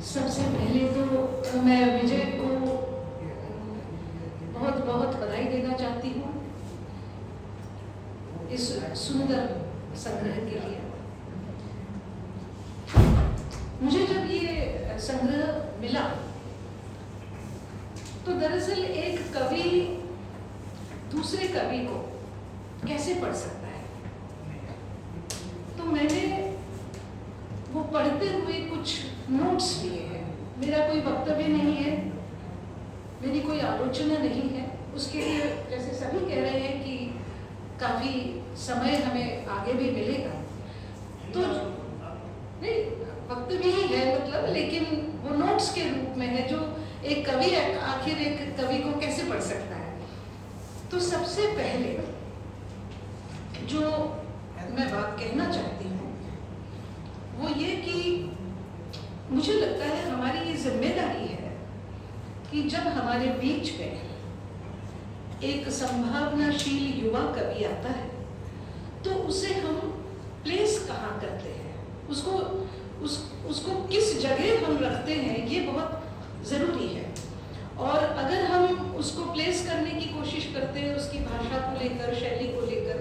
सबसे पहले तो मैं विजय को बहुत बहुत बधाई देना चाहती हूँ इस सुंदर संग्रह के लिए। मुझे जब ये संग्रह मिला तो दरअसल एक कवि दूसरे कवि को कैसे पढ़ सकता है, तो मैंने वो पढ़ते हुए कुछ नोट्स लिए हैं। मेरा कोई वक्तव्य नहीं है, मेरी कोई आलोचना नहीं है, उसके लिए जैसे सभी कह रहे हैं कि काफ़ी समय हमें आगे भी मिलेगा, तो नहीं वक्तव्य ही है मतलब, लेकिन वो नोट्स के रूप में है जो एक कवि आखिर एक कवि को कैसे पढ़ सकता है। तो सबसे पहले जो मैं बात कहना चाहती हूँ वो ये कि मुझे लगता है हमारी ये जिम्मेदारी है कि जब हमारे बीच में एक संभावनाशील युवा कवि आता है तो उसे हम प्लेस कहाँ करते हैं, उसको किस जगह हम रखते हैं, ये बहुत ज़रूरी है। और अगर हम उसको प्लेस करने की कोशिश करते हैं उसकी भाषा को लेकर, शैली को लेकर,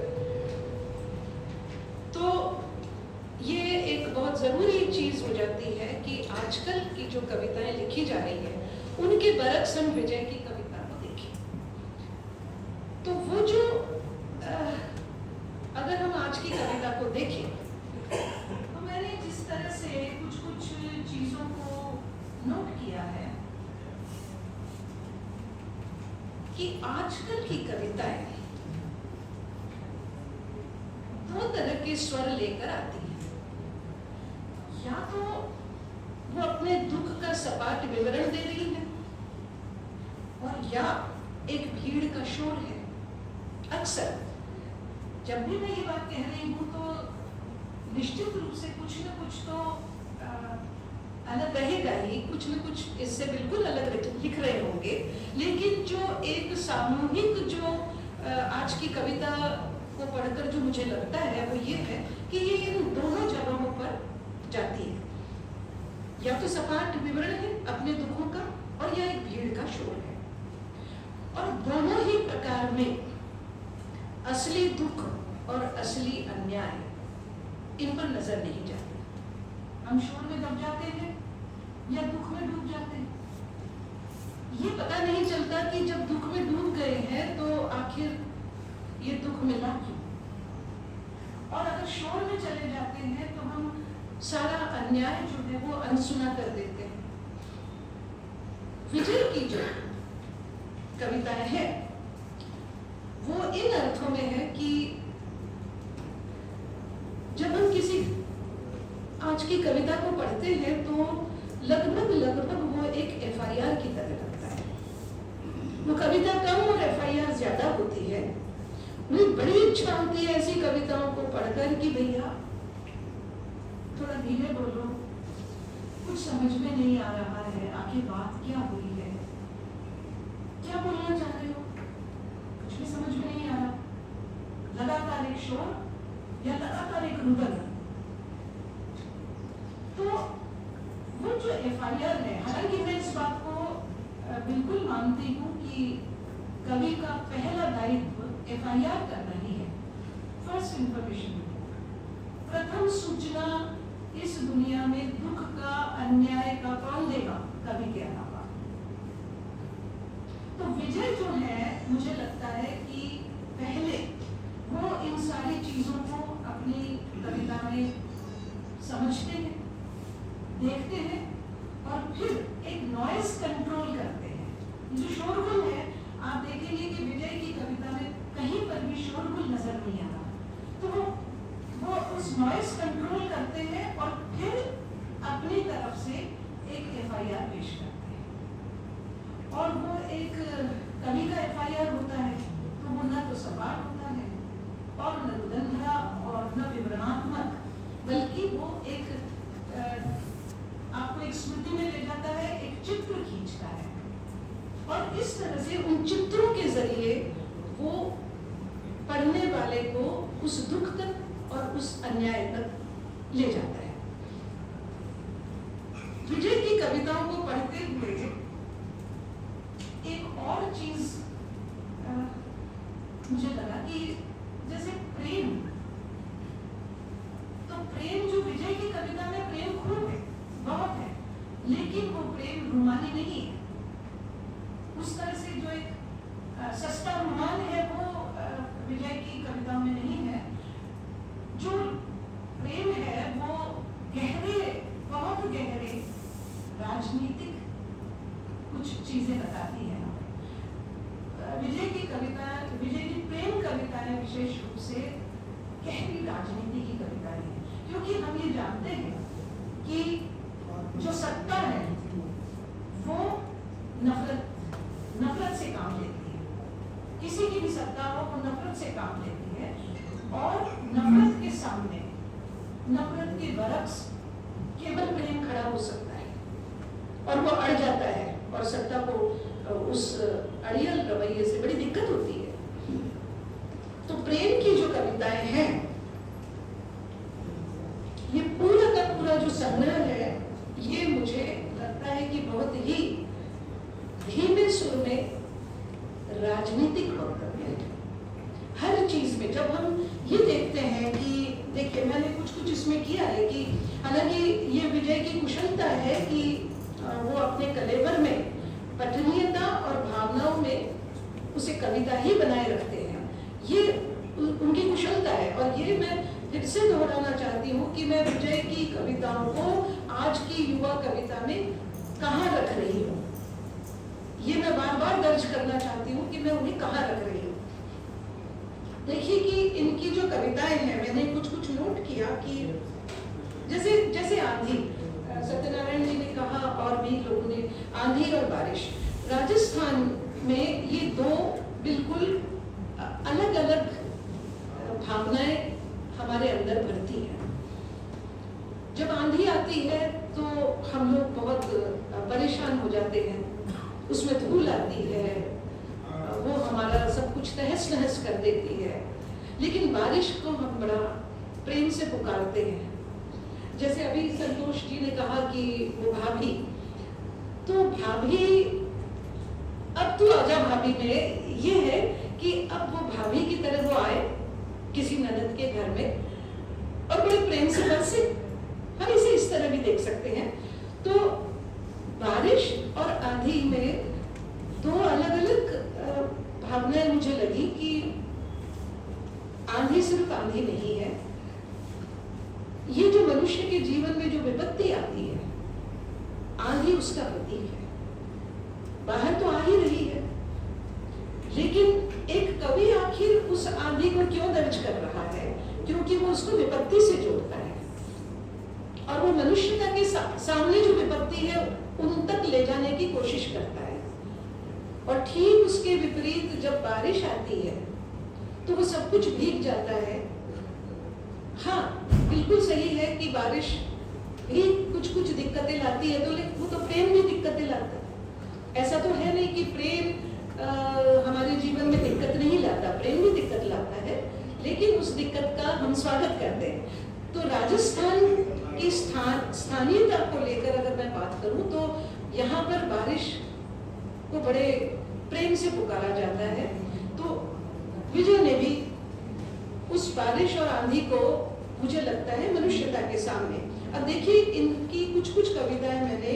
तो ये एक बहुत ज़रूरी चीज़ हो जाती है कि आजकल की जो कविताएं लिखी जा रही हैं उनके बरक्स हम विजय की कविता को देखें तो वो जो अगर हम आज की कविता को देखें तो मैंने जिस तरह से कुछ चीज़ों को नोट किया है कि आजकल की कविताएं दो तरह के स्वर लेकर आती हैं। या तो वो अपने दुख का सपाट विवरण दे रही है और या एक भीड़ का शोर है। अक्सर जब भी मैं ये बात कह रही हूँ तो निश्चित रूप से कुछ न कुछ तो अलग रहेगा ही, कुछ न कुछ इससे बिल्कुल अलग लिख रहे होंगे, लेकिन जो एक सामूहिक जो आज की कविता को पढ़कर जो मुझे लगता है वो ये है कि ये इन दोनों जगहों पर जाती है। या तो सपाट विवरण है अपने दुखों का और या एक भीड़ का शोर है, और दोनों ही प्रकार में असली दुख और असली अन्याय इन पर नजर नहीं जाती। हम शोर में दब जाते हैं या दुख में डूब जाते हैं, ये पता नहीं चलता कि जब दुख में डूब गए हैं तो आखिर ये दुख मिला क्यों। और अगर शोर में चले जाते हैं तो हम सारा अन्याय जो है वो अनसुना कर देते हैं। विजय की जो कविताएं हैं वो इन अर्थों में है कि जब हम किसी आज की कविता को पढ़ते हैं तो लगभग वो एक एफआईआर की तरह लगता है। वो कविता कम और एफआईआर ज्यादा होती है। मुझे बड़ी इच्छा होती है ऐसी कविताओं को पढ़कर कि भैया थोड़ा धीरे बोलो, कुछ समझ में नहीं आ रहा है, आखिर बात क्या हुई है, क्या बोलना चाह रहे हो, कुछ भी समझ में नहीं आ रहा। लगातार एक शोर या लगातार एक रुदन। तो वो जो एफआईआर है, हालांकि मैं इस बात को बिल्कुल मानती हूँ कि कवि का पहला दायित्व एफआईआर करना ही है, फर्स्ट इंफॉर्मेशन, प्रथम सूचना इस दुनिया में दुख का, अन्याय का कौन देगा, कवि के अलावा। तो विजय जो है मुझे लगता है कि पहले वो इन सारी चीजों को अपनी कविता में समझते हैं, देखते हैं और फिर एक नॉइज कंट्रोल करते हैं। जो शोरगुल है, आप देखेंगे कि विजय की कविता में कहीं पर भी शोरगुल नजर नहीं आ रहा, तो वो उस नॉइज कंट्रोल करते हैं और फिर अपनी तरफ से एक एफआईआर पेश करते हैं। और वो एक कवि का एफआईआर होता है तो वो न तो सपाट होता है और न रुदन भरा और न विवरणात्मक, बल्कि वो एक आपको एक स्मृति में ले जाता है, एक चित्र खींचता है और इस तरह से उन चित्रों के जरिए वो पढ़ने वाले को उस दुख तक और उस अन्याय तक ले जाता है। विजय की कविताओं को पढ़ते हुए एक और चीज मुझे लगा कि जैसे प्रेम, तो प्रेम जो विजय की कविता में प्रेम खूब है, बहुत है, लेकिन वो प्रेम रूमानी नहीं है। उस तरह से जो एक सस्ता रुमाल है वो विजय की कविताओं में नहीं है। जो प्रेम है वो गहरे, बहुत गहरे राजनीतिक कुछ चीजें बताती है। विजय की कविता, विजय की प्रेम कविताएं विशेष रूप से गहरी राजनीति की कविताएं हैं, क्योंकि हम ये जानते हैं कि जो सत्ता है वो नफरत से काम लेती है। किसी की भी सत्ता हो वो नफरत से काम लेती है, और नफरत के सामने, नफरत के बरक्स केवल प्रेम खड़ा हो सकता है, और वो अड़ जाता है, और सत्ता को उस अड़ियल रवैये से बड़ी दिक्कत होती है। तो प्रेम की जो कविताएं हैं, ये पूरा का पूरा जो संग्रह है, ये मुझे लगता है कि बहुत ही धीमे सुर में राजनीतिक वक्तव्य है। हर चीज में जब हम ये देखते हैं कि देखिए मैंने कुछ इसमें किया है कि हालांकि ये विजय की कुशलता है कि वो अपने कलेवर में पठनीयता और भावनाओं में उसे कविता ही बनाए रखते हैं। ये उनकी कुशलता है, और ये मैं फिर से दोहराना चाहती हूँ कि मैं विजय की कविताओं को आज की युवा कविता में कहाँ रख रही हूँ। ये मैं बार बार दर्ज करना चाहती हूँ कि मैं उन्हें कहाँ रख रही हूँ। देखिए कि इनकी जो कविताएं हैं, मैंने कुछ नोट किया कि जैसे आंधी, सत्यनारायण जी ने कहा और भी लोगों ने, आंधी और बारिश। राजस्थान में ये दो बिल्कुल अलग अलग भावनाएं हमारे अंदर भरती हैं। जब आंधी आती है तो हम लोग बहुत परेशान हो जाते हैं, उसमें धूल आती है, वो हमारा सब कुछ तहस नहस कर देती है। लेकिन बारिश को हम बड़ा प्रेम से पुकारते हैं। जैसे अभी संतोष जी ने कहा कि वो भाभी, तो भाभी, अब तो आजा भाभी में ये है कि अब वो भाभी की तरह वो आए किसी ननद के घर में और बड़े प्रेम से बरसे। हम इसे इस तरह भी देख सकते हैं। तो बारिश और आंधी में दो अलग अलग भावनाएं मुझे लगी कि आंधी सिर्फ आंधी नहीं है, ये जो मनुष्य के जीवन में जो विपत्ति आती है, आंधी उसका प्रतीक है। बाहर तो आ ही रही है, लेकिन एक कवि आखिर उस आंधी को क्यों दर्ज कर रहा है? क्योंकि वो उसको विपत्ति से जोड़ता है, और वो मनुष्यता के सामने जो विपत्ति है उन तक ले जाने की कोशिश करता है। और ठीक उसके विपरीत जब बारिश आती है तो वो सब कुछ भीग जाता है। हाँ, बिल्कुल सही है कि बारिश भी कुछ दिक्कतें लाती है, तो वो तो प्रेम भी दिक्कतें लाता है। ऐसा तो है नहीं कि प्रेम हमारे जीवन में दिक्कत नहीं लाता, प्रेम भी दिक्कत लाता है, लेकिन उस दिक्कत का हम स्वागत करते हैं। तो राजस्थान की स्थानीयता को लेकर अगर मैं बात करूं तो यहाँ पर बारिश को बड़े प्रेम से पुकारा जाता है। तो विजय ने भी उस बारिश और आंधी को, मुझे लगता है, मनुष्यता के सामने। अब देखिए इनकी कुछ कविताएं मैंने